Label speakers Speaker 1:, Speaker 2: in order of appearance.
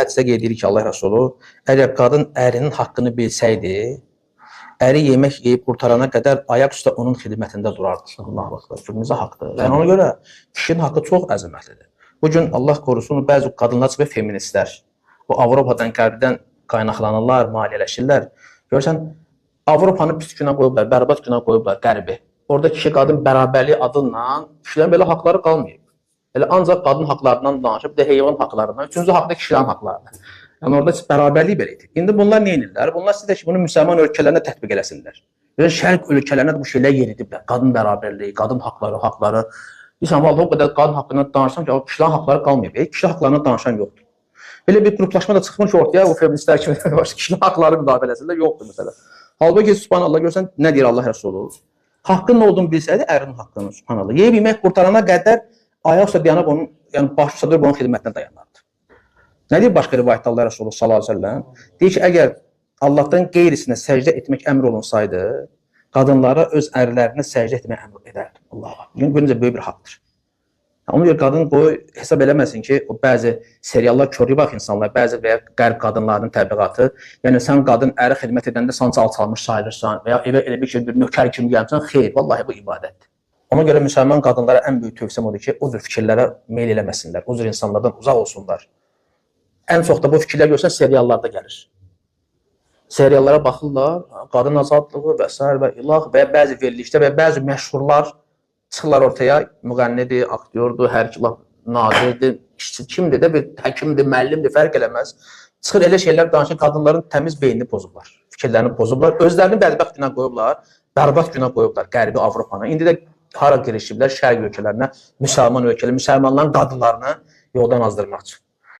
Speaker 1: hədisə qeyd edir ki, Allah Rəsulu, əgər qadın ərinin haqqını bilsəydi, əri yemək yeyib qurtarana qədər ayaq üstə onun xidmətində durardı. Allah Akbar. Cümləmizə haqqdır. Yəni ona görə kişinin haqqı çox əzəmətlidir. Bu gün Allah qorusun bəzi qadınlar və feministlər bu Avropadan, Qərbdən qaynaqlanırlar, maliyyələşirlər. Görürsən, Avropanı pis günə qoyublar, bərbad günə qoyublar Qərbi. Orada kişi-qadın bərabərliyi adıyla kişilərin belə haqları qalmayıb. Elə ancaq qadın haqlarından danışıb, bir də heyvan haqlarından, üçüncü haqda kişilərin haqlarından. Yəni orada bərabərlik belə idi. İndi bunlar nə edirlər? Bunlar sizə ki, bunu müsəlman ölkələrində tətbiq eləsinlər. Yəni şərq ölkələrində bu şeylər yeridiblər. Qadın bərabərliyi, qadın haqları. İnsan vallahi o qədər qadın haqqından danışsam ki, kişilərin haqları qalmayıb. Kişi haqlarından danışan yoxdur. Belə bir qruplaşma da çıxmış ortaya, o feministlər kimi kişilərin haqları müdafiə eləsinlər, yoxdur məsələ. Halbuki subhanallah görsən nə deyir Allah Rəsulu? Haqqın nə olduğunu bilsəydi, ərinin haqqını subhanallah. Yeyib yemək qurtarana qədər ayaq üstə dayanıb onun, yəni baş üstə durub onun xidmətinə dayanardı. Nə deyir başqa rivayətdə Allah Rəsulu sallallahu əleyhi və səlləm? Deyir ki, əgər Allahdan qeyrisinə səcdə etmək əmr olunsaydı, qadınlara öz ərlərinə səcdə etmək əmr edərdi. Allah. Yəni bu necə böyük bir haqqdır. Ona görə qadın qoy hesab eləməsin ki, o bəzi seriallar körüyə bax insanlar, bəzi və ya qərb qadınlarının təbliğatı, yəni sən qadın əri xidmət edəndə sanca alçalmış sayılırsan və ya evə elə bir şey bir nökər kimi gəlmirsən, xeyr, vallahi bu ibadətdir. Ona görə müsəlman qadınlara ən böyük tövsiyəm odur ki, o cür fikirlərə meyl eləməsinlər, o cür insanlardan uzaq olsunlar. Ən çox da bu fikirlər görsən seriallarda gəlir. Seriallara baxırlar, qadın azadlığı və s. və ilah və bəzi verilişdə və bəzi məşhurlar çıxırlar ortaya, müğənnidir, aktyordur, hər ki, nazirdir, kimdir də, bir həkimdir, müəllimdir, fərq eləməz. Çıxır elə şeylər danışır, qadınların təmiz beynini pozublar, fikirlərini pozublar, özlərini bədbəxt günə qoyublar, bərbad günə qoyublar Qərbi Avropana. İndi də hara girişiblər, şərq ölkələrinə, müsəlman ölkələri, müsəlmanların qadınlarını yoldan azdırmaq üçün.